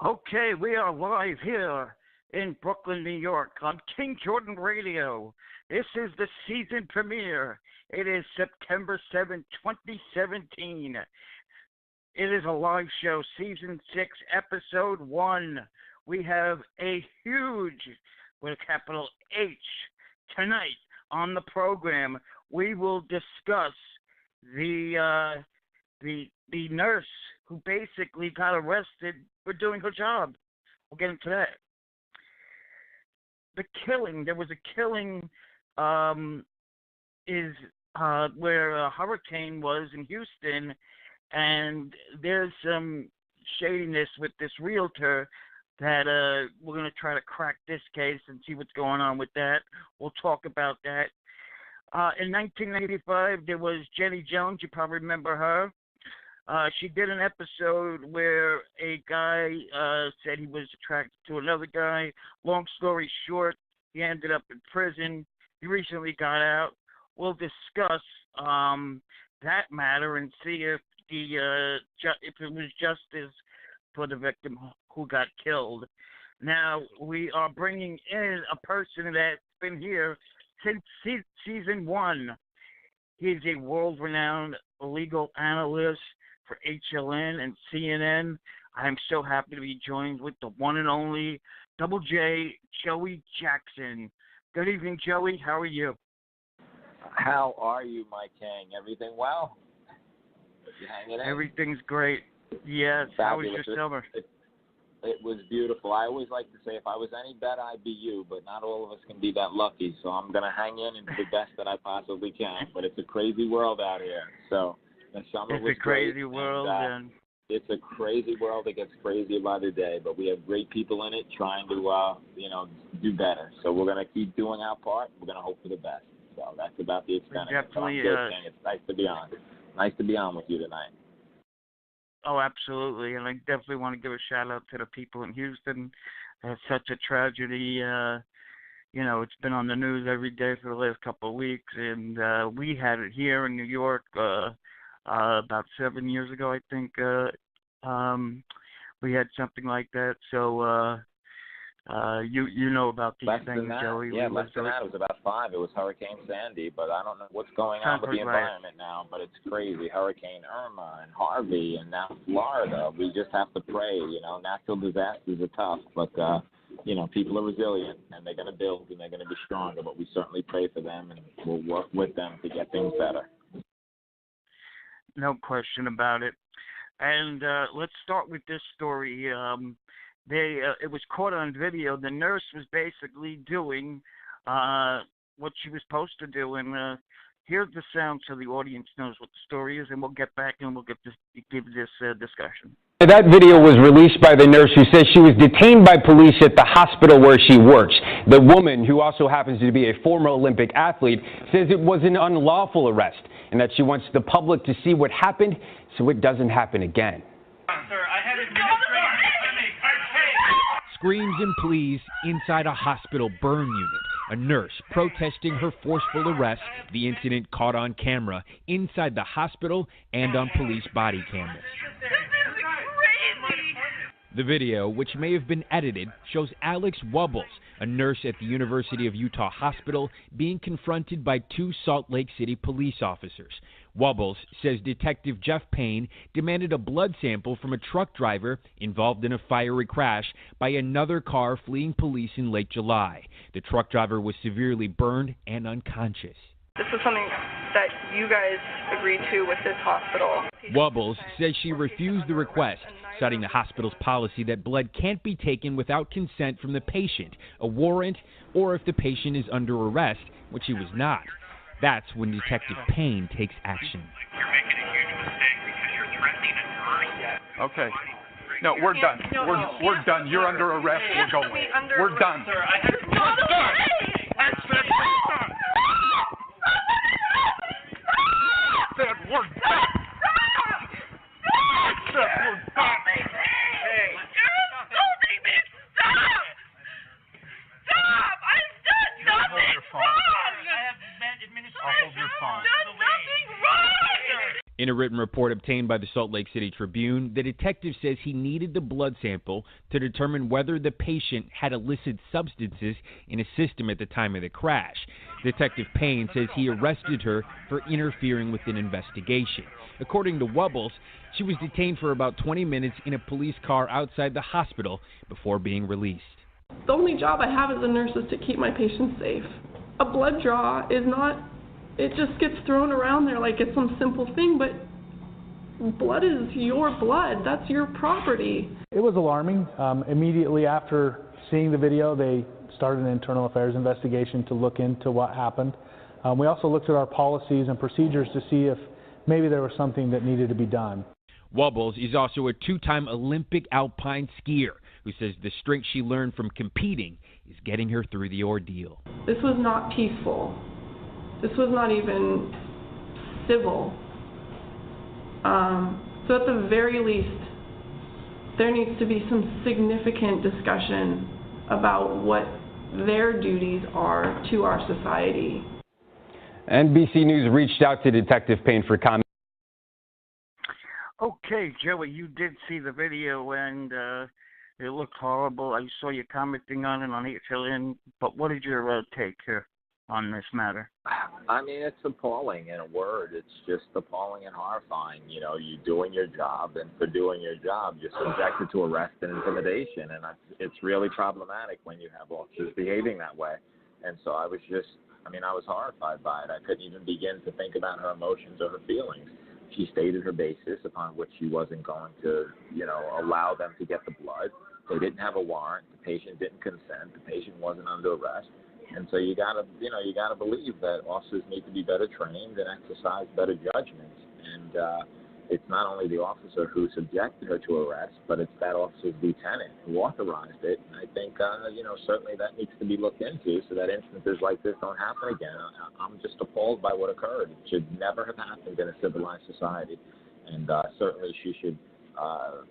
Okay, we are live here in Brooklyn, New York on King Jordan Radio. This is the season premiere. It is September 7th, 2017. It is a live show, Season 6, Episode 1. We have a huge, with a capital H, tonight on the program. We will discuss the nurse who basically got arrested for doing her job. We'll get into that. The killing, there was a killing where a hurricane was in Houston, and there's some shadiness with this realtor that we're going to try to crack this case and see what's going on with that. We'll talk about that. In 1995, there was Jenny Jones. You probably remember her. She did an episode where a guy said he was attracted to another guy. Long story short, he ended up in prison. He recently got out. We'll discuss that matter and see if if it was justice for the victim who got killed. Now, we are bringing in a person that's been here since season 1. He's a world-renowned legal analyst for HLN and CNN. I am so happy to be joined with the one and only Double J, Joey Jackson. Good evening, Joey. How are you? How are you, my king? Everything well? You hanging in? Everything's great. Yes. Fabulous. How was your summer? It was beautiful. I always like to say if I was any better, I'd be you, but not all of us can be that lucky. So I'm going to hang in and do the best that I possibly can. But it's a crazy world out here. So the summer was It's a crazy great, world. and it's a crazy world that gets crazier by the day. But we have great people in it trying to, do better. So we're going to keep doing our part. We're going to hope for the best. So that's about the extent of it. Definitely. It's nice to be on. Nice to be on with you tonight. Oh, absolutely. And I definitely want to give a shout-out to the people in Houston. It's such a tragedy. It's been on the news every day for the last couple of weeks. And we had it here in New York about 7 years ago, I think. We had something like that. So you know about these things, Joey. Yeah, less than that. It was about 5. It was Hurricane Sandy, but I don't know what's going on with the environment now, but it's crazy. Hurricane Irma and Harvey and now Florida. We just have to pray, Natural disasters are tough, but, people are resilient, and they're going to build, and they're going to be stronger, but we certainly pray for them, and we'll work with them to get things better. No question about it. And let's start with this story. It was caught on video. The nurse was basically doing what she was supposed to do. And here's the sound so the audience knows what the story is, and we'll get back and we'll give this discussion. That video was released by the nurse who says she was detained by police at the hospital where she works. The woman, who also happens to be a former Olympic athlete, says it was an unlawful arrest and that she wants the public to see what happened so it doesn't happen again. Sir, I had screams and pleas inside a hospital burn unit. A nurse protesting her forceful arrest. The incident caught on camera inside the hospital and on police body cameras. This is crazy! The video, which may have been edited, shows Alex Wubbles, a nurse at the University of Utah Hospital, being confronted by 2 Salt Lake City police officers. Wubbles says Detective Jeff Payne demanded a blood sample from a truck driver involved in a fiery crash by another car fleeing police in late July. The truck driver was severely burned and unconscious. This is something that you guys agreed to with this hospital. Wubbles says she refused the request, citing the hospital's policy that blood can't be taken without consent from the patient, a warrant, or if the patient is under arrest, which he was not. That's when Detective Payne takes action. You're making a huge mistake because you're threatening a nurse. Okay. No, we're done. We're done. You're under arrest. We're going. We're done. Sir, I have not done. Said we're done. Said we're done. Hey. You're assaulting me! Stop! Stop! I've done nothing wrong! I have administrative. I'll hold your phone. I've done nothing wrong! In a written report obtained by the Salt Lake City Tribune, the detective says he needed the blood sample to determine whether the patient had illicit substances in his system at the time of the crash. Detective Payne says he arrested her for interfering with an investigation. According to Wubbles, she was detained for about 20 minutes in a police car outside the hospital before being released. The only job I have as a nurse is to keep my patients safe. A blood draw is not, it just gets thrown around there like it's some simple thing, but blood is your blood. That's your property. It was alarming. Immediately after seeing the video, they started an internal affairs investigation to look into what happened. We also looked at our policies and procedures to see if maybe there was something that needed to be done. Wubbles is also a two-time Olympic alpine skier who says the strength she learned from competing is getting her through the ordeal. This was not peaceful. This was not even civil. So at the very least, there needs to be some significant discussion about what their duties are to our society. NBC News reached out to Detective Payne for comment. Okay, Joey, you did see the video, and it looked horrible. I saw you commenting on it on HLN, but what is your take here on this matter? I mean, it's appalling in a word. It's just appalling and horrifying. You know, you're doing your job, and for doing your job, you're subjected to arrest and intimidation, and it's really problematic when you have officers behaving that way. And so I was horrified by it. I couldn't even begin to think about her emotions or her feelings. She stated her basis upon which she wasn't going to, allow them to get the blood. They didn't have a warrant. The patient didn't consent. The patient wasn't under arrest. And so you gotta believe that officers need to be better trained and exercise better judgment. And it's not only the officer who subjected her to arrest, but it's that officer's lieutenant who authorized it. And I think, certainly that needs to be looked into so that instances like this don't happen again. I'm just appalled by what occurred. It should never have happened in a civilized society. And certainly she should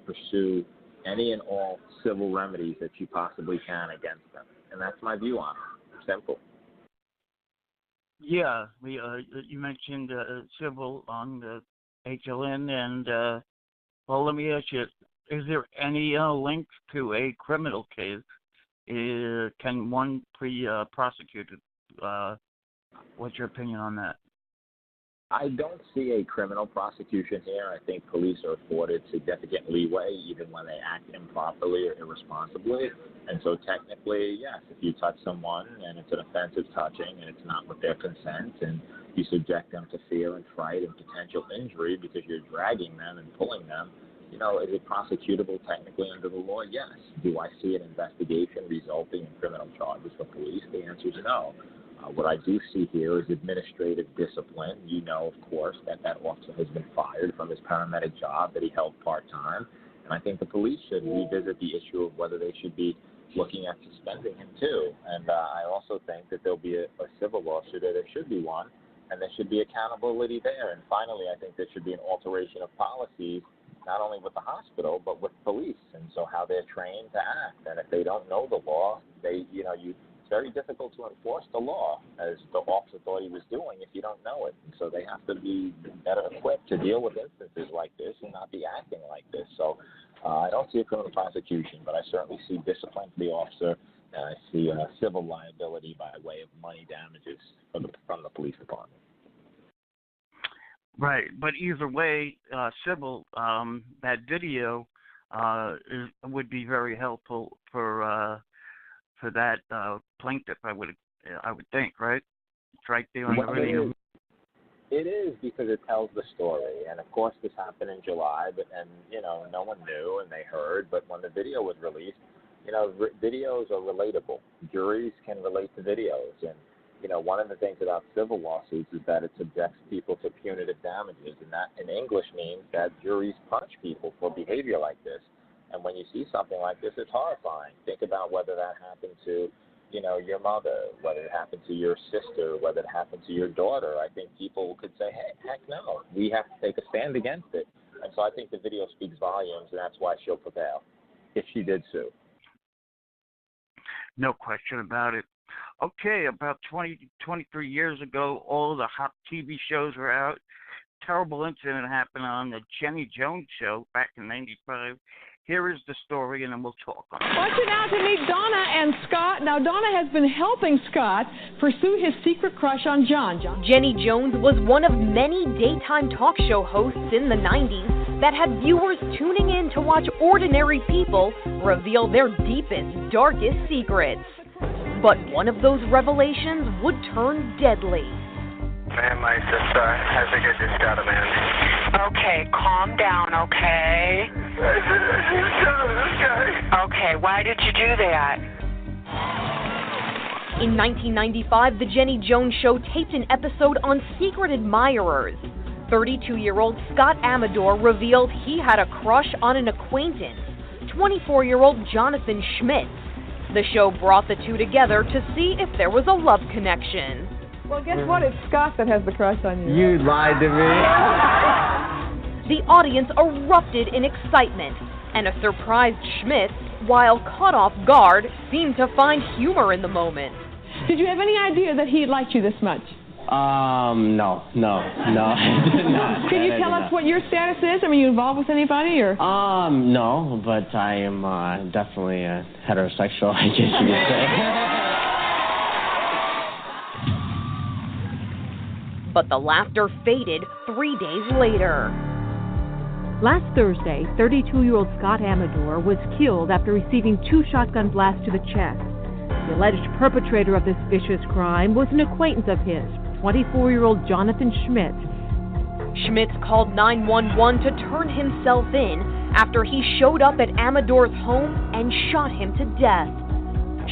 pursue any and all civil remedies that she possibly can against them. And that's my view on it. Simple. Yeah, you mentioned civil on the HLN, and let me ask you: is there any link to a criminal case? Can one be prosecuted? What's your opinion on that? I don't see a criminal prosecution here. I think police are afforded significant leeway even when they act improperly or irresponsibly. And so technically, yes, if you touch someone and it's an offensive touching and it's not with their consent and you subject them to fear and fright and potential injury because you're dragging them and pulling them, is it prosecutable technically under the law? Yes. Do I see an investigation resulting in criminal charges for police? The answer is no. What I do see here is administrative discipline. You know, of course, that officer has been fired from his paramedic job that he held part-time. And I think the police should revisit the issue of whether they should be looking at suspending him, too. And I also think that there'll be a civil lawsuit, or there should be one, and there should be accountability there. And finally, I think there should be an alteration of policies, not only with the hospital, but with police, and so how they're trained to act. And if they don't know the law, it's very difficult to enforce the law, as the officer thought he was doing, if you don't know it. And so they have to be better equipped to deal with instances like this and not be acting like this. So I don't see a criminal prosecution, but I certainly see discipline for the officer, and I see civil liability by way of money damages from the police department. Right, but either way, civil, that video would be very helpful for that plaintiff. I would think, right? It's right there on the video. It is, because it tells the story, and of course this happened in July, and no one knew and they heard. But when the video was released, videos are relatable. Juries can relate to videos, and one of the things about civil lawsuits is that it subjects people to punitive damages, and that in English means that juries punish people for behavior like this. And when you see something like this, it's horrifying. Think about whether that happened to, your mother, whether it happened to your sister, whether it happened to your daughter. I think people could say, hey, heck no, we have to take a stand against it. And so I think the video speaks volumes, and that's why she'll prevail, if she did sue. No question about it. Okay, about 23 years ago, all the hot TV shows were out. terrible incident happened on the Jenny Jones show back in '95. Here is the story, and then we'll talk on it. Want you now to meet Donna and Scott. Now, Donna has been helping Scott pursue his secret crush on John. Jenny Jones was one of many daytime talk show hosts in the 90s that had viewers tuning in to watch ordinary people reveal their deepest, darkest secrets. But one of those revelations would turn deadly. Man, my sister, I think I just got a man. Okay, calm down, okay? Okay, why did you do that? In 1995, The Jenny Jones Show taped an episode on secret admirers. 32-year-old Scott Amador revealed he had a crush on an acquaintance, 24-year-old Jonathan Schmitz. The show brought the two together to see if there was a love connection. Well, guess what? It's Scott that has the crush on you. You lied to me. The audience erupted in excitement, and a surprised Schmitz, while caught off guard, seemed to find humor in the moment. Did you have any idea that he liked you this much? No, I did not. Could you tell us what your status is? I mean, you involved with anybody, or? No, but I am definitely heterosexual, I guess you could say. But the laughter faded 3 days later. Last Thursday, 32-year-old Scott Amador was killed after receiving 2 shotgun blasts to the chest. The alleged perpetrator of this vicious crime was an acquaintance of his, 24-year-old Jonathan Schmitz. Schmitz called 911 to turn himself in after he showed up at Amador's home and shot him to death.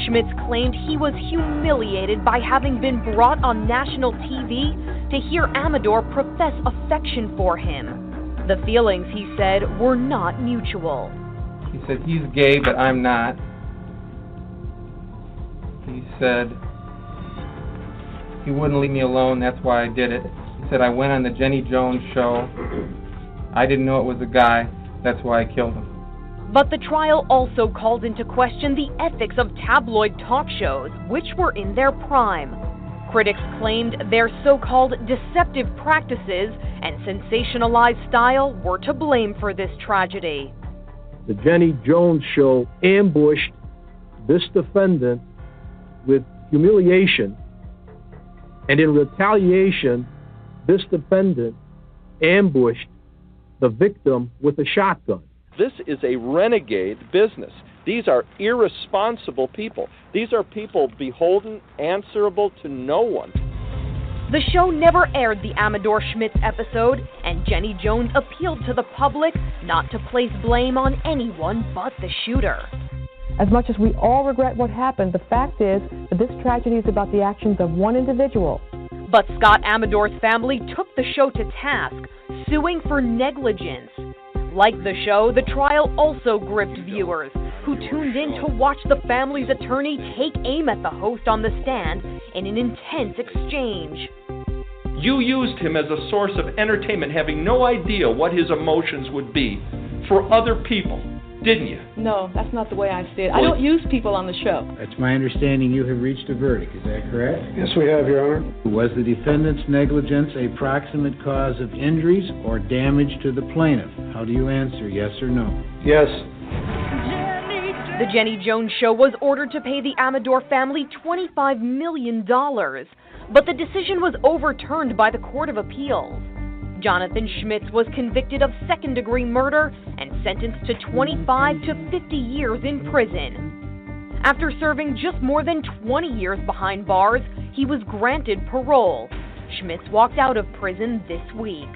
Schmitz claimed he was humiliated by having been brought on national TV to hear Amador profess affection for him. The feelings, he said, were not mutual. He said, he's gay, but I'm not. He said, he wouldn't leave me alone, that's why I did it. He said, I went on the Jenny Jones show. I didn't know it was a guy, that's why I killed him. But the trial also called into question the ethics of tabloid talk shows, which were in their prime. Critics claimed their so-called deceptive practices and sensationalized style were to blame for this tragedy. The Jenny Jones show ambushed this defendant with humiliation, and in retaliation, this defendant ambushed the victim with a shotgun. This is a renegade business. These are irresponsible people. These are people beholden, answerable to no one. The show never aired the Amador Schmitz episode, and Jenny Jones appealed to the public not to place blame on anyone but the shooter. As much as we all regret what happened, the fact is that this tragedy is about the actions of one individual. But Scott Amador's family took the show to task, suing for negligence. Like the show, the trial also gripped viewers who tuned in to watch the family's attorney take aim at the host on the stand in an intense exchange. You used him as a source of entertainment, having no idea what his emotions would be for other people, didn't you? No, that's not the way I see it. I don't use people on the show. That's my understanding you have reached a verdict. Is that correct? Yes, we have, Your Honor. Was the defendant's negligence a proximate cause of injuries or damage to the plaintiff? How do you answer, yes or no? Yes. The Jenny Jones Show was ordered to pay the Amador family $25 million, but the decision was overturned by the Court of Appeals. Jonathan Schmitz was convicted of second-degree murder and sentenced to 25 to 50 years in prison. After serving just more than 20 years behind bars, he was granted parole. Schmitz walked out of prison this week.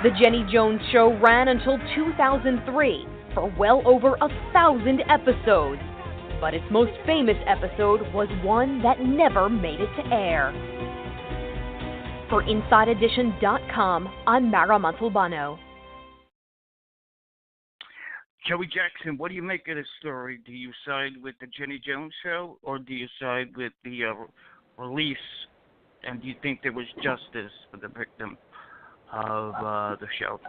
The Jenny Jones Show ran until 2003 for well over 1,000 episodes, but its most famous episode was one that never made it to air. For InsideEdition.com, I'm Mara Montalbano. Joey Jackson, what do you make of this story? Do you side with the Jenny Jones Show, or do you side with the release? And do you think there was justice for the victim of the show?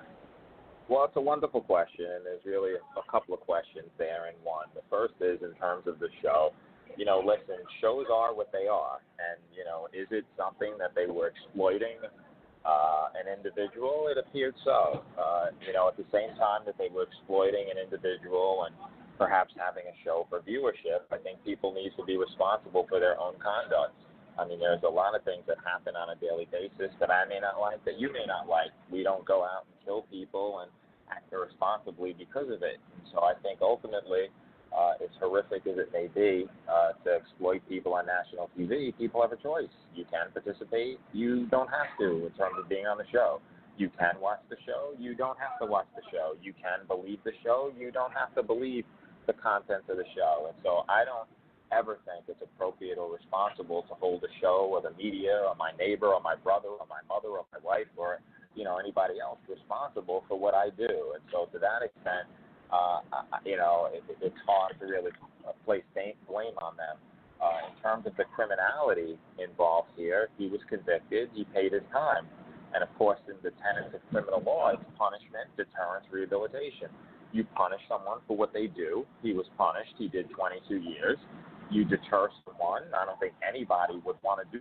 Well, it's a wonderful question, and there's really a couple of questions there in one. The first is in terms of the show. You know, listen, shows are what they are, and, you know, is it something that they were exploiting an individual? It appeared so. At the same time that they were exploiting an individual and perhaps having a show for viewership, I think people need to be responsible for their own conduct. I mean, there's a lot of things that happen on a daily basis that I may not like, that you may not like. We don't go out and kill people and act irresponsibly because of it. And so I think ultimately, as horrific as it may be, to exploit people on national TV, people have a choice. You can participate. You don't have to in terms of being on the show. You can watch the show. You don't have to watch the show. You can believe the show. You don't have to believe the contents of the show. And so I don't ever think it's appropriate or responsible to hold a show or the media or my neighbor or my brother or my mother or my wife or anybody else responsible for what I do. And so to that extent, it's hard to really place blame on them. In terms of the criminality involved here, he was convicted. He paid his time. And, of course, in the tenets of criminal law, it's punishment, deterrence, rehabilitation. You punish someone for what they do. He was punished. He did 22 years. You deter someone. I don't think anybody would want to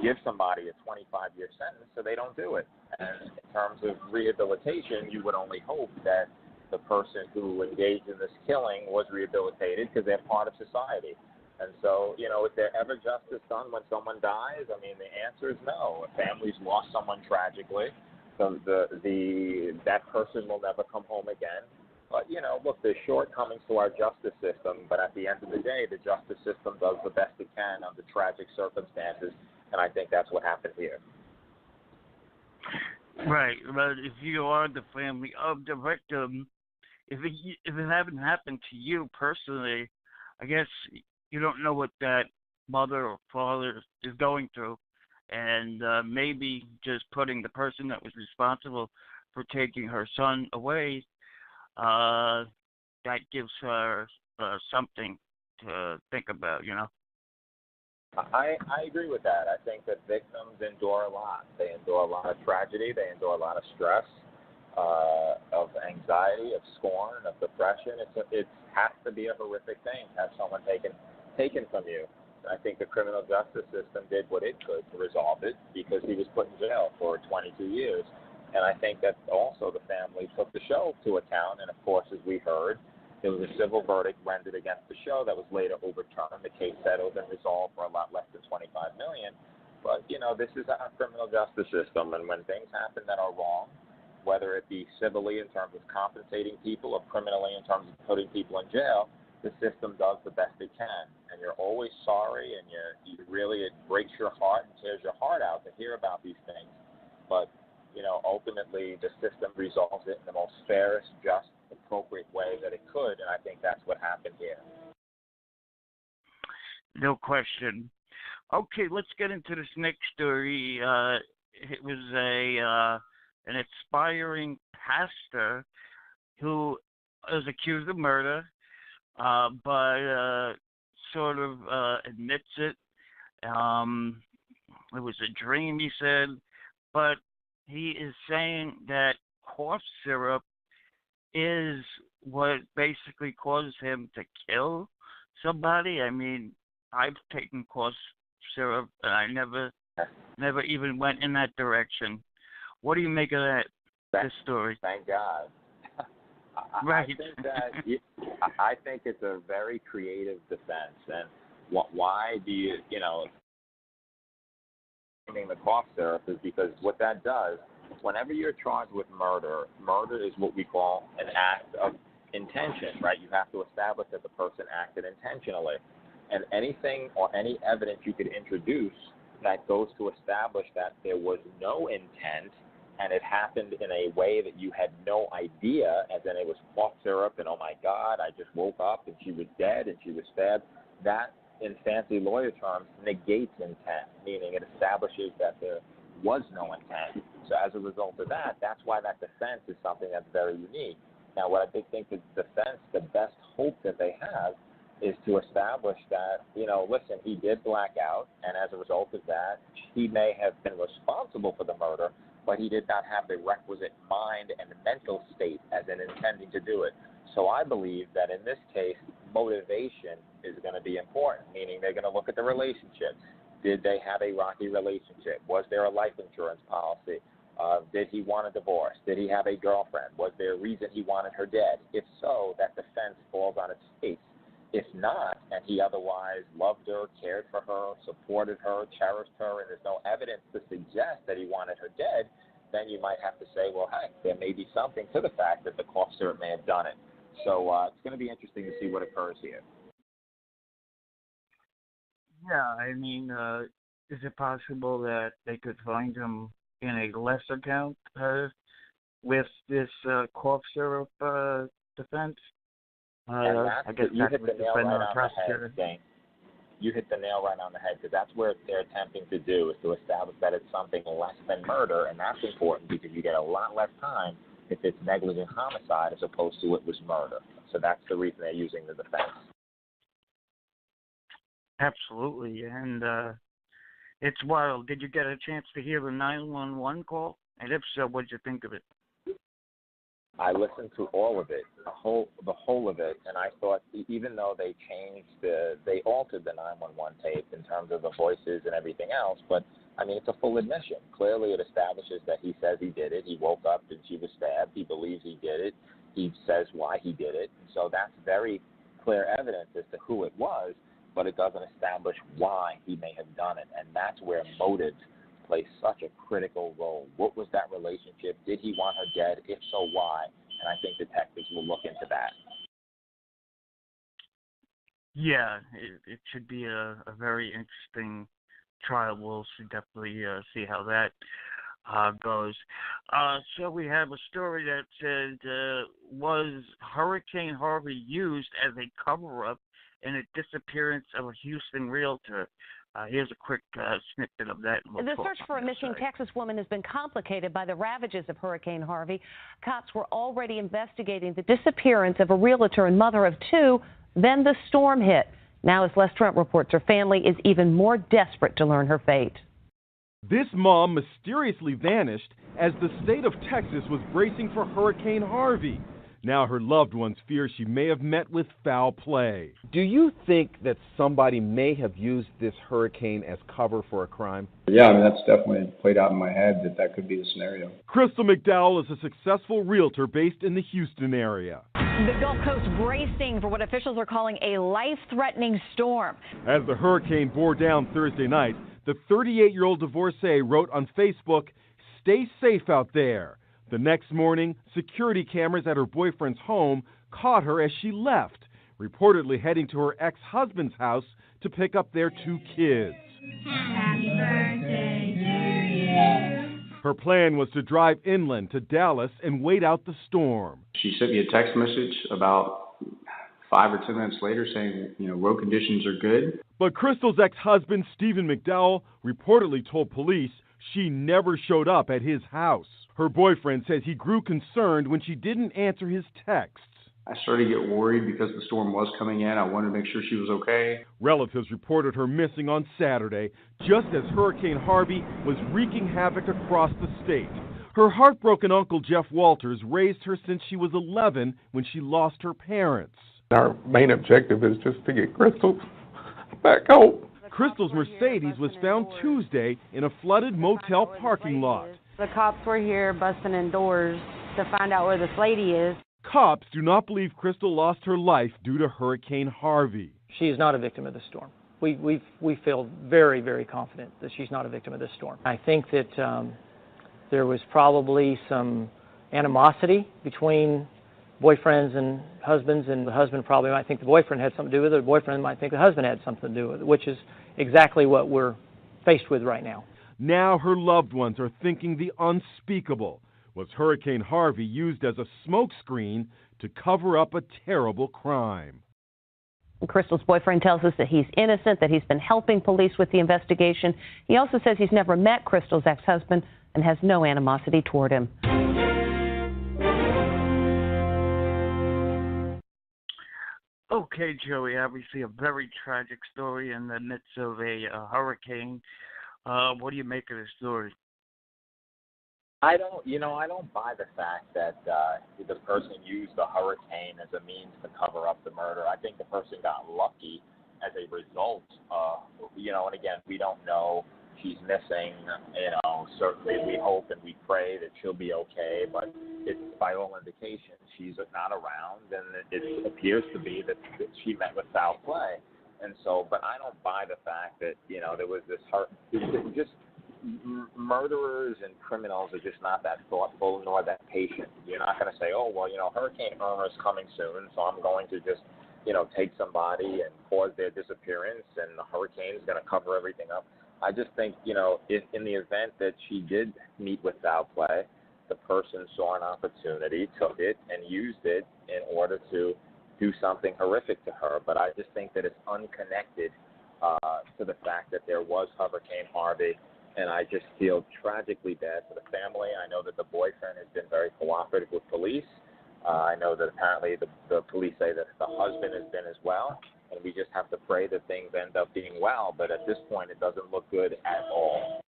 give somebody a 25-year sentence so they don't do it. And in terms of rehabilitation, you would only hope that the person who engaged in this killing was rehabilitated because they're part of society. And so, is there ever justice done when someone dies? I mean, the answer is no. If families lost someone tragically, that person will never come home again. But, look, there's shortcomings to our justice system, but at the end of the day, the justice system does the best it can under tragic circumstances, and I think that's what happened here. Right, but if you are the family of the victim, if it haven't happened to you personally, I guess you don't know what that mother or father is going through, and maybe just putting the person that was responsible for taking her son away, that gives her something to think about, I agree with that. I think that victims endure a lot. They endure a lot of tragedy. They endure a lot of stress, of anxiety, of scorn, of depression. It has to be a horrific thing to have someone taken from you. I think the criminal justice system did what it could to resolve it because he was put in jail for 22 years. And I think that also the family took the show to account. And, of course, as we heard, there was a civil verdict rendered against the show that was later overturned. The case settled and resolved for a lot less than $25 million. But, this is our criminal justice system. And when things happen that are wrong, whether it be civilly in terms of compensating people or criminally in terms of putting people in jail, the system does the best it can. And you're always sorry, and it breaks your heart and tears your heart out to hear about these things. But, ultimately the system resolves it in the most fairest, just, appropriate way that it could, and I think that's what happened here. No question. Okay, let's get into this next story. It was an aspiring pastor who is accused of murder, but sort of admits it. It was a dream, he said, but he is saying that cough syrup is what basically caused him to kill somebody. I mean, I've taken cough syrup, and I never even went in that direction. What do you make of this story? Thank God. Right. I think it's a very creative defense, and why do you the cough syrup is because what that does, whenever you're charged with murder is what we call an act of intention, right? You have to establish that the person acted intentionally. And anything or any evidence you could introduce that goes to establish that there was no intent and it happened in a way that you had no idea, as in it was cough syrup and, oh, my God, I just woke up and she was dead and she was stabbed, that, in fancy lawyer terms, negates intent, meaning it establishes that there was no intent. So as a result of that, that's why that defense is something that's very unique. Now, what I think the defense, the best hope that they have is to establish that, listen, he did black out, and as a result of that, he may have been responsible for the murder, but he did not have the requisite mind and mental state as in intending to do it. So I believe that in this case, motivation is going to be important, meaning they're going to look at the relationship. Did they have a rocky relationship? Was there a life insurance policy? Did he want a divorce? Did he have a girlfriend? Was there a reason he wanted her dead? If so, that defense falls on its face. If not, and he otherwise loved her, cared for her, supported her, cherished her, and there's no evidence to suggest that he wanted her dead, then you might have to say, well, heck, there may be something to the fact that the cough syrup may have done it. So it's going to be interesting to see what occurs here. Yeah, I mean, is it possible that they could find him in a lesser count with this cough syrup defense? I guess you hit would the nail depend right on the on the prosecutor. head, Dane. You hit the nail right on the head, because that's where they're attempting to do, is to establish that it's something less than murder, and that's important because you get a lot less time if it's negligent homicide as opposed to it was murder. So that's the reason they're using the defense. Absolutely, and it's wild. Did you get a chance to hear the 911 call? And if so, what did you think of it? I listened to all of it, the whole of it, and I thought even though they altered the 911 tape in terms of the voices and everything else, but I mean, it's a full admission. Clearly it establishes that he says he did it. He woke up and she was stabbed. He believes he did it. He says why he did it. So that's very clear evidence as to who it was, but it doesn't establish why he may have done it, and that's where motives play such a critical role. What was that relationship? Did he want her dead? If so, why? And I think detectives will look into that. Yeah, it should be a very interesting trial. We'll definitely see how that goes. So we have a story that says, was Hurricane Harvey used as a cover-up in a disappearance of a Houston realtor? Here's a quick snippet of that. The search for a missing Texas woman has been complicated by the ravages of Hurricane Harvey. Cops were already investigating the disappearance of a realtor and mother of two. Then the storm hit. Now, as Les Trent reports, her family is even more desperate to learn her fate. This mom mysteriously vanished as the state of Texas was bracing for Hurricane Harvey. Now her loved ones fear she may have met with foul play. Do you think that somebody may have used this hurricane as cover for a crime? Yeah, I mean, that's definitely played out in my head that could be the scenario. Crystal McDowell is a successful realtor based in the Houston area. The Gulf Coast bracing for what officials are calling a life-threatening storm. As the hurricane bore down Thursday night, the 38-year-old divorcee wrote on Facebook, "Stay safe out there." The next morning, security cameras at her boyfriend's home caught her as she left, reportedly heading to her ex-husband's house to pick up their two kids. Happy birthday to you. Her plan was to drive inland to Dallas and wait out the storm. She sent me a text message about 5 or 10 minutes later saying, road conditions are good. But Crystal's ex-husband, Stephen McDowell, reportedly told police she never showed up at his house. Her boyfriend says he grew concerned when she didn't answer his texts. I started to get worried because the storm was coming in. I wanted to make sure she was okay. Relatives reported her missing on Saturday, just as Hurricane Harvey was wreaking havoc across the state. Her heartbroken uncle, Jeff Walters, raised her since she was 11 when she lost her parents. Our main objective is just to get Crystal back home. Crystal's Mercedes was found Tuesday in a flooded motel parking lot. The cops were here busting in doors to find out where this lady is. Cops do not believe Crystal lost her life due to Hurricane Harvey. She is not a victim of this storm. We feel very, very confident that she's not a victim of this storm. I think that there was probably some animosity between boyfriends and husbands, and the husband probably might think the boyfriend had something to do with it, the boyfriend might think the husband had something to do with it, which is exactly what we're faced with right now. Now her loved ones are thinking the unspeakable. Was Hurricane Harvey used as a smokescreen to cover up a terrible crime? Crystal's boyfriend tells us that he's innocent, that he's been helping police with the investigation. He also says he's never met Crystal's ex-husband and has no animosity toward him. Okay, Joey, obviously a very tragic story in the midst of a hurricane. What do you make of this story? I don't buy the fact that the person used the hurricane as a means to cover up the murder. I think the person got lucky as a result and again, we don't know. She's missing, certainly we hope and we pray that she'll be okay, but it's by all indications she's not around, and it appears to be that she met with foul play. And so, but I don't buy the fact that, there was this just murderers and criminals are just not that thoughtful nor that patient. You're not going to say, oh, well, Hurricane Irma is coming soon, so I'm going to just, take somebody and cause their disappearance, and the hurricane is going to cover everything up. I just think, in the event that she did meet with foul play, the person saw an opportunity, took it, and used it in order to do something horrific to her. But I just think that it's unconnected to the fact that there was Hurricane Harvey, and I just feel tragically bad for the family. I know that the boyfriend has been very cooperative with police. I know that apparently the police say that the husband has been as well, and we just have to pray that things end up being well. But at this point, it doesn't look good at all.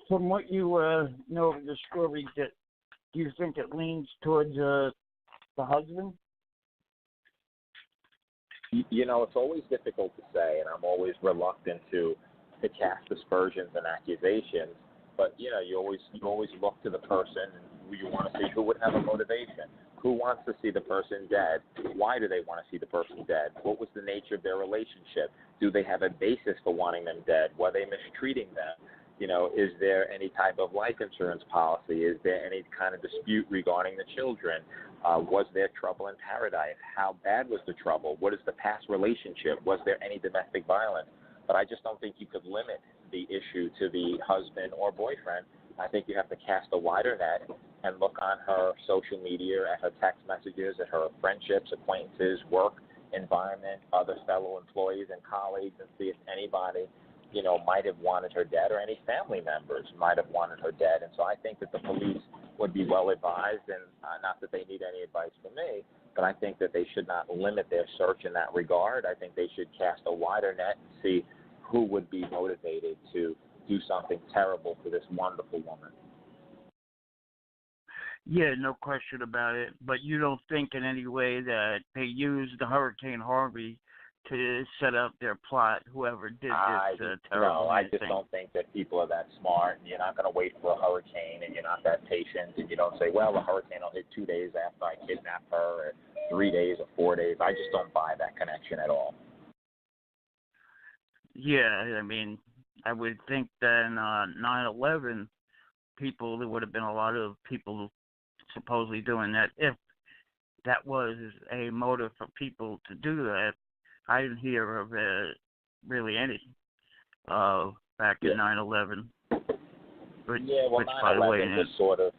From what you know of the story, do you think it leans towards the husband? It's always difficult to say, and I'm always reluctant to cast aspersions and accusations. But you always look to the person, and you want to see who would have a motivation. Who wants to see the person dead? Why do they want to see the person dead? What was the nature of their relationship? Do they have a basis for wanting them dead? Were they mistreating them? Is there any type of life insurance policy? Is there any kind of dispute regarding the children? Was there trouble in paradise? How bad was the trouble? What is the past relationship? Was there any domestic violence? But I just don't think you could limit the issue to the husband or boyfriend. I think you have to cast a wider net and look on her social media, at her text messages, at her friendships, acquaintances, work environment, other fellow employees and colleagues, and see if anybody, might have wanted her dead, or any family members might have wanted her dead. And so I think that the police would be well advised, and not that they need any advice from me, but I think that they should not limit their search in that regard. I think they should cast a wider net and see who would be motivated to do something terrible to this wonderful woman. Yeah, no question about it. But you don't think in any way that they used the Hurricane Harvey to set up their plot, whoever did this terrible No, I just thing? don't think that people are that smart. You're not going to wait for a hurricane, and you're not that patient, and you don't say, well, the hurricane will hit 2 days after I kidnap her, or 3 days or 4 days. I just don't buy that connection at all. Yeah, I mean, I would think that in 9/11, there would have been a lot of people supposedly doing that. If that was a motive for people to do that, I didn't hear of really any back in 9/11. Which, yeah, well, 9/11 was sort of,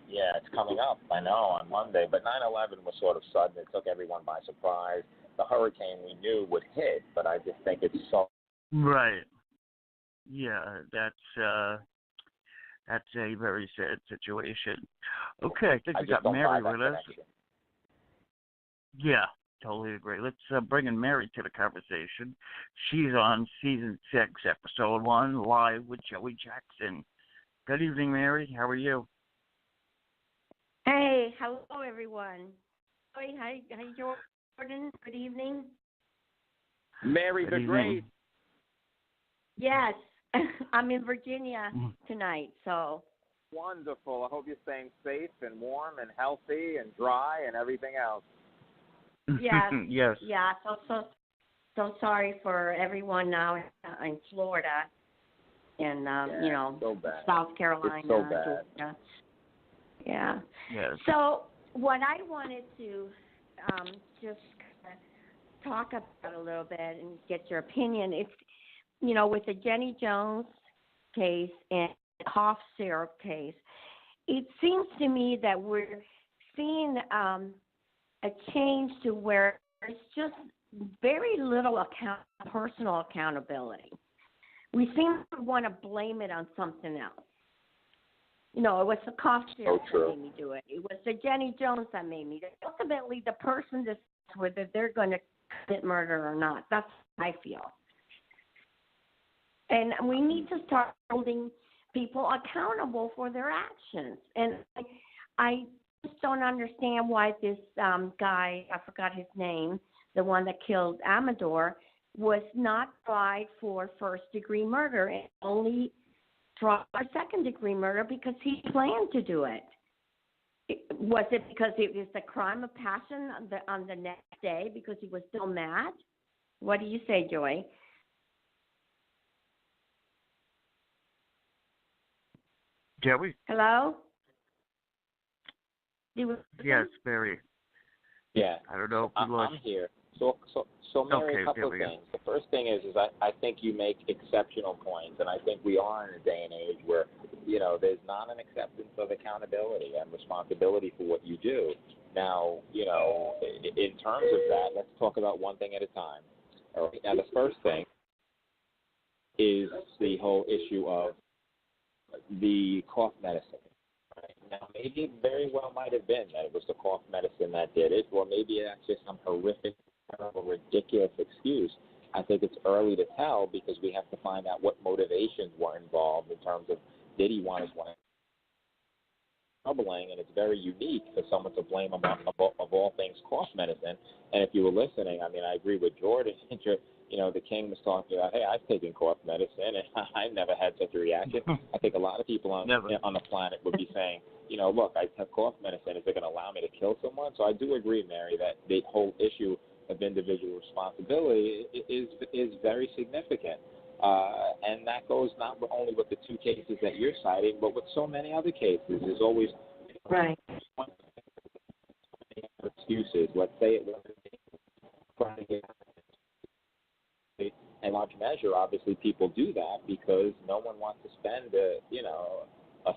it's coming up, I know, on Monday. But 9/11 was sort of sudden. It took everyone by surprise. The hurricane we knew would hit, but I just think it's so. Right. Yeah, that's a very sad situation. Okay, I think we got Mary with us. Yeah, totally agree. Let's bring in Mary to the conversation. She's on season 6, episode 1, live with Joey Jackson. Good evening, Mary. How are you? Hey, hello everyone. Hi, Jordan. Good evening. Mary the Great. Yes, I'm in Virginia tonight, so. Wonderful. I hope you're staying safe and warm and healthy and dry and everything else. Yes. Yes. Yeah. So sorry for everyone now in Florida and so bad. South Carolina. It's so bad. Georgia. Yeah. Yes. So what I wanted to just talk about a little bit and get your opinion. It's with the Jenny Jones case and the cough syrup case, it seems to me that we're seeing a change to where there's just very little personal accountability. We seem to want to blame it on something else. It was the cough syrup that made me do it. It was the Jenny Jones that made me do it. Ultimately, the person decides whether they're going to commit murder or not. That's how I feel. And we need to start holding people accountable for their actions. And I just don't understand why this guy, I forgot his name, the one that killed Amador, was not tried for first-degree murder and only tried for second-degree murder because he planned to do it. Was it because it was a crime of passion on the next day because he was still mad? What do you say, Joy? Joey? Hello? Yes, Mary. Yeah. I don't know if you I'm here. So Mary, okay, a couple of things. The first thing is I think you make exceptional points, and I think we are in a day and age where, there's not an acceptance of accountability and responsibility for what you do. Now, in terms of that, let's talk about one thing at a time. All right. Now, the first thing is the whole issue of the cough medicine. Right? Now, maybe it very well might have been that it was the cough medicine that did it, or maybe that's just some horrific, terrible, ridiculous excuse. I think it's early to tell because we have to find out what motivations were involved in terms of did he want his wife troubling, and it's very unique for someone to blame him of all things cough medicine. And if you were listening, I mean, I agree with Jordan. The king was talking about, hey, I've taken cough medicine, and I've never had such a reaction. I think a lot of people on the planet would be saying, look, I have cough medicine. Is it going to allow me to kill someone? So I do agree, Mary, that the whole issue of individual responsibility is very significant. And that goes not only with the two cases that you're citing, but with so many other cases. There's always excuses. Let's say it wasn't trying to get in large measure. Obviously, people do that because no one wants to spend a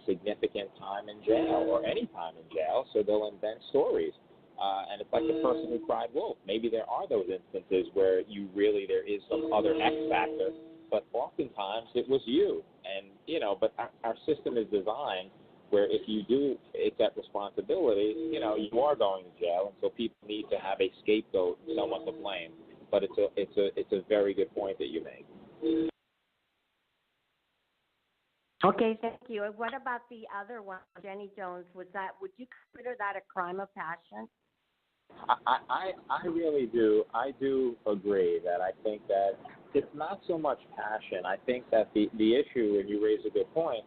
significant time in jail or any time in jail, so they'll invent stories. And it's like the person who cried wolf. Maybe there are those instances where there is some other X factor, but oftentimes it was you. And, but our system is designed where if you do accept responsibility, you are going to jail, and so people need to have a scapegoat, someone to blame. But it's a very good point that you make. Okay, thank you. And what about the other one, Jenny Jones? Would you consider that a crime of passion? I really do. I do agree that I think that it's not so much passion. I think that the issue, and you raise a good point,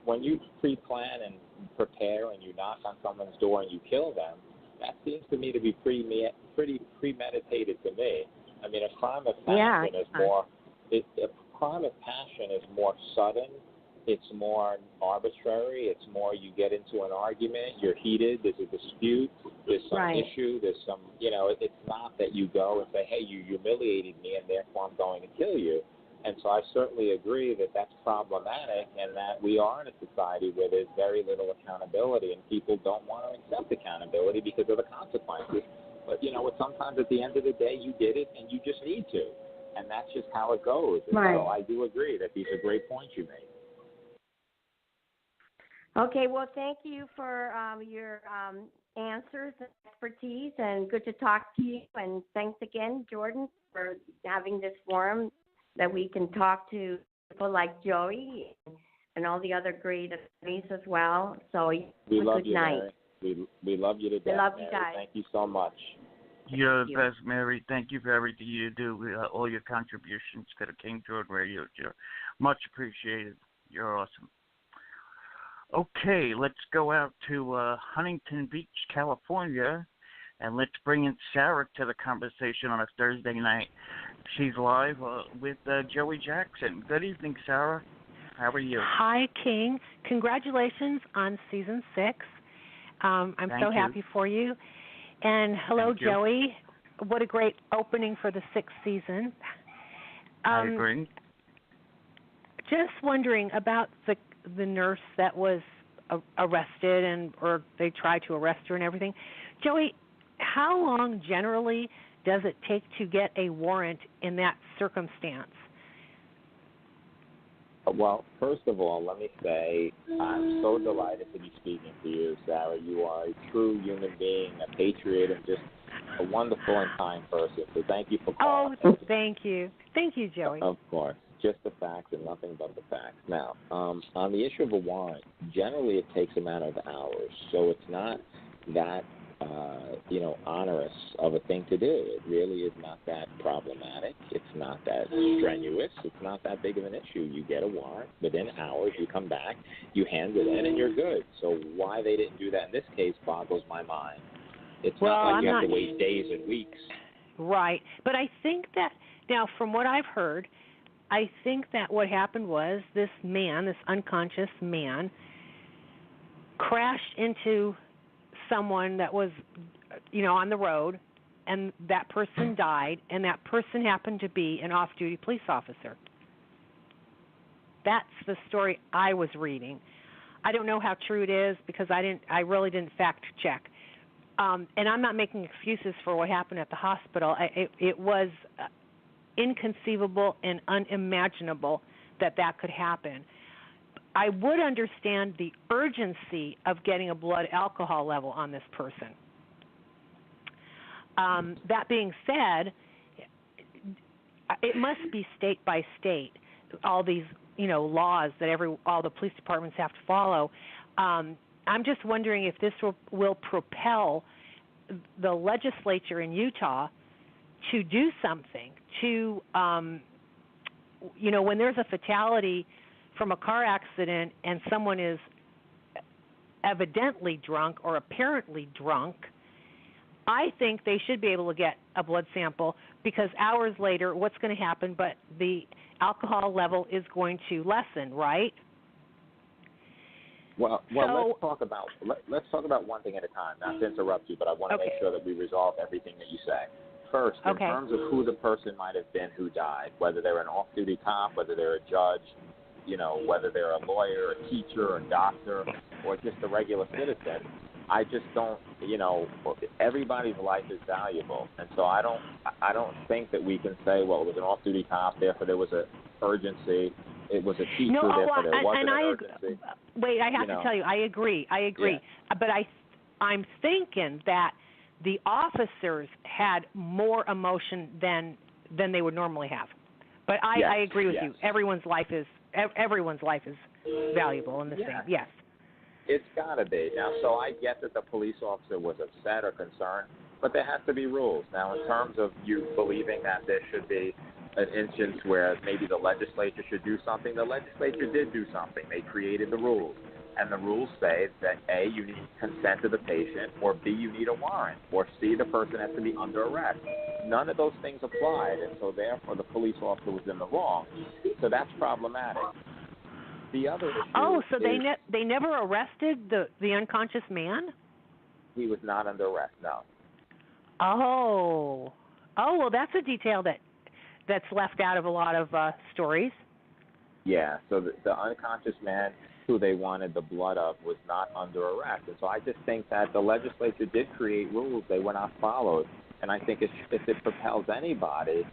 when you pre-plan and prepare and you knock on someone's door and you kill them, that seems to me to be pretty premeditated to me. I mean, a crime of passion is more. A crime of passion is more sudden. It's more arbitrary. It's more you get into an argument, you're heated, there's a dispute, there's some issue, there's some. It's not that you go and say, hey, you humiliated me, and therefore I'm going to kill you. And so I certainly agree that that's problematic, and that we are in a society where there's very little accountability, and people don't want to accept accountability because of the consequences. But, sometimes at the end of the day, you did it, and you just need to. And that's just how it goes. And so I do agree that these are great points you made. Okay, well, thank you for your answers and expertise, and good to talk to you. And thanks again, Jordan, for having this forum that we can talk to people like Joey and all the other great attorneys as well. So we love good you, night. Mary. We love you to death, We love Mary. you guys. Thank you so much. You're the best, Mary. Thank you for everything you do, all your contributions to the King Jordan Radio Show. Much appreciated. You're awesome. Okay, let's go out to Huntington Beach, California, and let's bring in Sarah to the conversation on a Thursday night. She's live with Joey Jackson. Good evening, Sarah. How are you? Hi, King. Congratulations on Season 6. I'm so happy for you. And hello, Joey. What a great opening for the 6th season. I agree. Just wondering about the nurse that was arrested, or they tried to arrest her and everything. Joey, how long generally does it take to get a warrant in that circumstance? Well, first of all, let me say I'm so delighted to be speaking to you, Sarah. You are a true human being, a patriot, and just a wonderful and kind person. So thank you for calling. Oh, thank you. Thank you, Joey. Of course. Just the facts and nothing but the facts. Now, on the issue of a warrant, generally it takes a matter of hours. So it's not that onerous of a thing to do. It really is not that problematic. It's not that strenuous. It's not that big of an issue. You get a warrant. Within hours, you come back, you hand it in, and you're good. So why they didn't do that in this case boggles my mind. It's not like you have to wait days and weeks. Right. But I think that, now from what I've heard, I think that what happened was this unconscious man, crashed into someone that was, on the road, and that person died, and that person happened to be an off-duty police officer. That's the story I was reading. I don't know how true it is because I really didn't fact check. And I'm not making excuses for what happened at the hospital. It was inconceivable and unimaginable that could happen. I would understand the urgency of getting a blood alcohol level on this person. That being said, it must be state by state, all these laws that all the police departments have to follow. I'm just wondering if this will propel the legislature in Utah to do something to, when there's a fatality from a car accident and someone is evidently drunk or apparently drunk, I think they should be able to get a blood sample because hours later, what's going to happen? But the alcohol level is going to lessen, right? Well, let's talk about one thing at a time. Not to interrupt you, but I want to make sure that we resolve everything that you say. First, in terms of who the person might have been who died, whether they're an off-duty cop, whether they're a judge, whether they're a lawyer, a teacher, a doctor, or just a regular citizen, I just don't, everybody's life is valuable, and so I don't think that we can say, well, it was an off-duty cop, therefore there was an urgency. It was a teacher, therefore there wasn't an urgency. Wait, I have to tell you, I agree, yeah. But I'm thinking that the officers had more emotion than they would normally have. But I agree with you. Everyone's life is valuable in the same. Yes. It's got to be. Now, so I get that the police officer was upset or concerned, but there has to be rules. Now, in terms of you believing that there should be an instance where maybe the legislature should do something, the legislature did do something. They created the rules. And the rules say that A, you need consent of the patient, or B, you need a warrant, or C, the person has to be under arrest. None of those things applied, and so therefore the police officer was in the wrong. So that's problematic. The other issue so they never arrested the unconscious man? He was not under arrest, no. Oh, well, that's a detail that's left out of a lot of stories. Yeah, so the unconscious man who they wanted the blood of was not under arrest. And so I just think that the legislature did create rules. They were not followed. And I think if it propels anybody,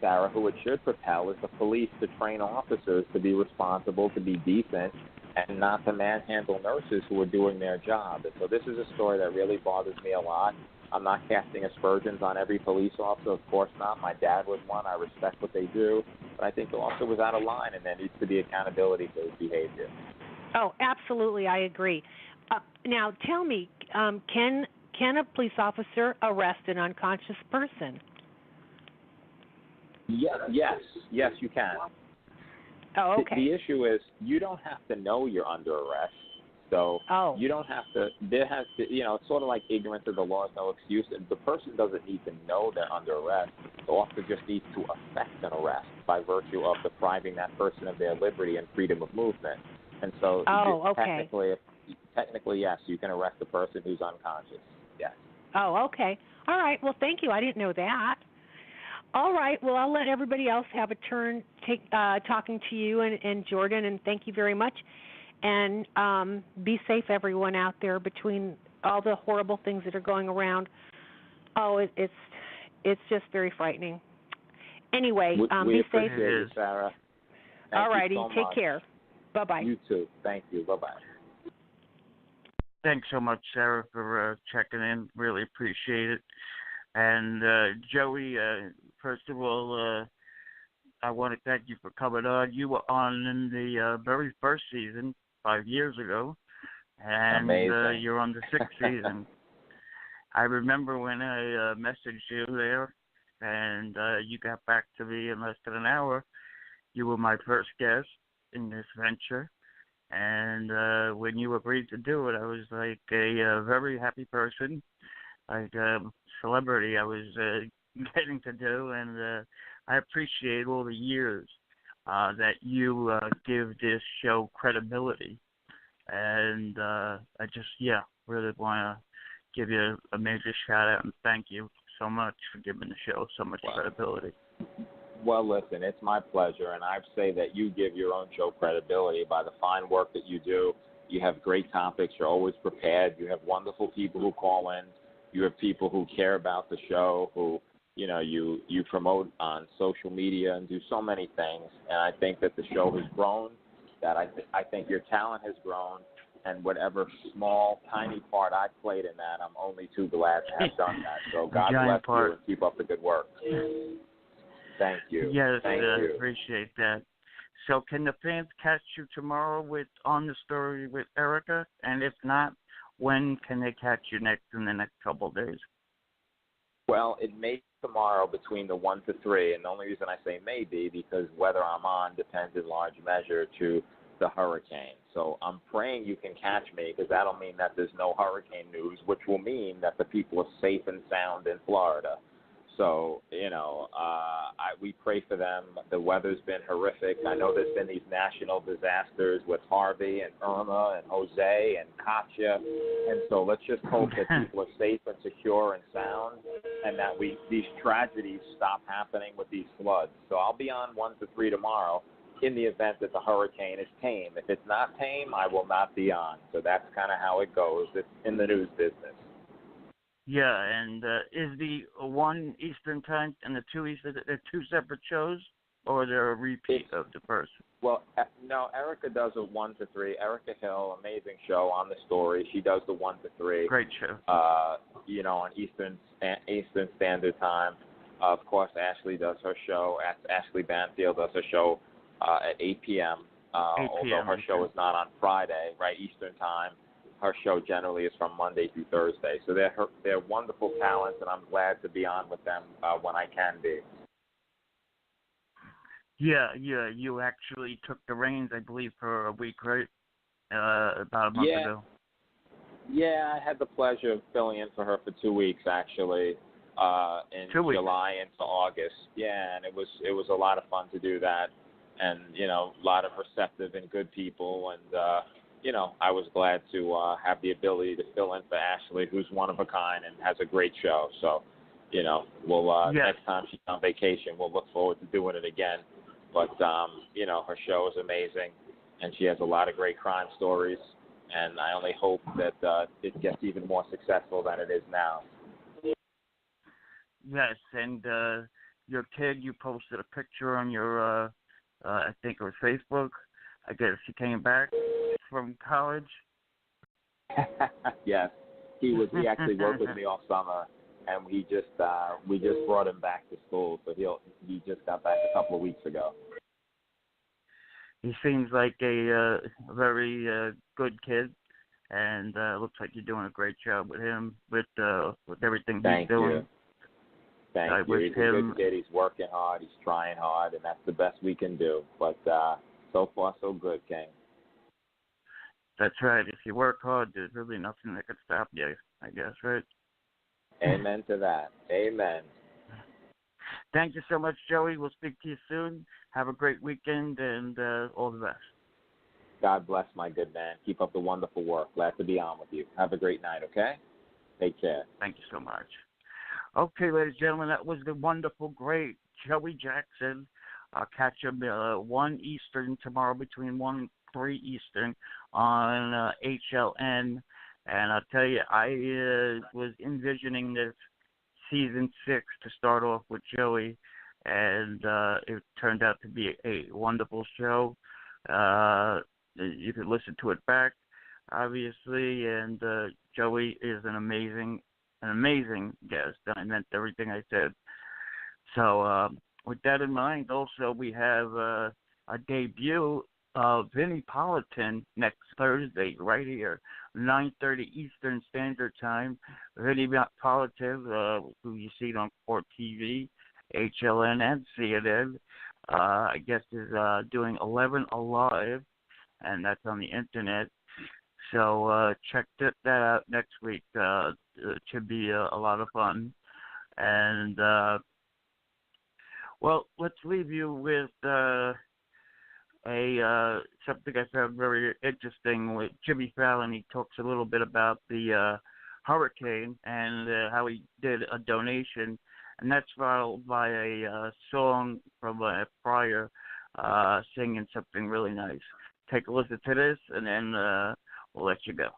Sarah, who it should propel is the police to train officers to be responsible, to be decent, and not to manhandle nurses who are doing their job. And so this is a story that really bothers me a lot. I'm not casting aspersions on every police officer, of course not. My dad was one. I respect what they do. But I think the officer was out of line, and there needs to be accountability for his behavior. Oh, absolutely, I agree. Now, tell me, can a police officer arrest an unconscious person? Yes, you can. Oh, okay. The issue is you don't have to know you're under arrest. So you don't have to, there has to, it's sort of like ignorance of the law is no excuse. And the person doesn't need to know they're under arrest. The officer just needs to effect an arrest by virtue of depriving that person of their liberty and freedom of movement. And so technically, yes, you can arrest a person who's unconscious. Yes. Oh, okay. All right. Well, thank you. I didn't know that. All right. Well, I'll let everybody else have a turn talking to you and Jordan, and thank you very much. And be safe, everyone out there, between all the horrible things that are going around. Oh, it's just very frightening. Anyway, we be safe. Appreciate you, Sarah. All righty. So take care. Bye-bye. You too. Thank you. Bye-bye. Thanks so much, Sarah, for checking in. Really appreciate it. And Joey, first of all, I want to thank you for coming on. You were on in the very first season 5 years ago, and you're on the 6th season. I remember when I messaged you there, and you got back to me in less than an hour. You were my first guest in this venture, and when you agreed to do it, I was like a very happy person, like a celebrity I was getting to do, and I appreciate all the years that you give this show credibility, and I just, really want to give you a major shout out and thank you so much for giving the show so much credibility. Well, listen, it's my pleasure, and I'd say that you give your own show credibility by the fine work that you do. You have great topics. You're always prepared. You have wonderful people who call in. You have people who care about the show, who, you promote on social media and do so many things. And I think that the show has grown, that I think your talent has grown, and whatever small, tiny part I played in that, I'm only too glad to have done that. So God bless you and keep up the good work. Thank you. Yes, Thank you. Appreciate that. So can the fans catch you tomorrow with On the Story with Erica? And if not, when can they catch you next in the next couple of days? Well, it may be tomorrow between the 1 to 3, and the only reason I say maybe because whether I'm on depends in large measure to the hurricane. So I'm praying you can catch me because that'll mean that there's no hurricane news, which will mean that the people are safe and sound in Florida. So, we pray for them. The weather's been horrific. I know there's been these national disasters with Harvey and Irma and Jose and Katya. And so let's just hope that people are safe and secure and sound and that these tragedies stop happening with these floods. So I'll be on 1 to 3 tomorrow in the event that the hurricane is tame. If it's not tame, I will not be on. So that's kind of how it goes. It's in the news business. Yeah, and is the 1 Eastern time and the 2 Eastern, they're two separate shows, or they're a repeat of the first? Well, no, Erica does a 1 to 3. Erica Hill, amazing show On the Story. She does the 1 to 3. Great show. On Eastern Standard Time. Of course, Ashley does her show. Ashley Banfield does her show at 8 p.m. Although her show is not on Friday, right, Eastern Time. Her show generally is from Monday through Thursday. So they're wonderful talents, and I'm glad to be on with them when I can be. Yeah. You actually took the reins, I believe, for a week, right? About a month ago. Yeah, I had the pleasure of filling in for her for 2 weeks, actually, in July into August. Yeah, and it was a lot of fun to do that, and a lot of receptive and good people, and I was glad to have the ability to fill in for Ashley, who's one of a kind and has a great show. So, we'll next time she's on vacation, we'll look forward to doing it again. But, her show is amazing, and she has a lot of great crime stories, and I only hope that it gets even more successful than it is now. Yes, and your kid, you posted a picture on your, I think it was Facebook. I guess he came back from college. Yes, he actually worked with me all summer, and we just brought him back to school. So he just got back a couple of weeks ago. He seems like a very good kid, and looks like you're doing a great job with him with everything he's doing. Thank you. He's a good kid. He's working hard. He's trying hard, and that's the best we can do. But so far, so good, King. That's right. If you work hard, there's really nothing that could stop you, I guess, right? Amen to that. Amen. Thank you so much, Joey. We'll speak to you soon. Have a great weekend, and all the best. God bless, my good man. Keep up the wonderful work. Glad to be on with you. Have a great night, okay? Take care. Thank you so much. Okay, ladies and gentlemen, that was the wonderful, great Joey Jackson. I'll catch him 1 Eastern tomorrow between 1 and 3 Eastern on HLN. And I'll tell you, I was envisioning this season 6 to start off with Joey, and it turned out to be a wonderful show. You could listen to it back, obviously, and Joey is an amazing guest. I meant everything I said. So with that in mind, also we have a debut of Vinnie Politan next Thursday right here 9:30 Eastern Standard Time. Vinny Politiv, who you see on Court TV, HLN, and CNN, I guess is doing 11 Alive, and that's on the internet. So check that out next week. It should be a lot of fun. And, well, let's leave you with something I found very interesting with Jimmy Fallon. He talks a little bit about the hurricane and how he did a donation, and that's followed by a song from Pryor singing something really nice. Take a listen to this, and then we'll let you go.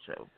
So.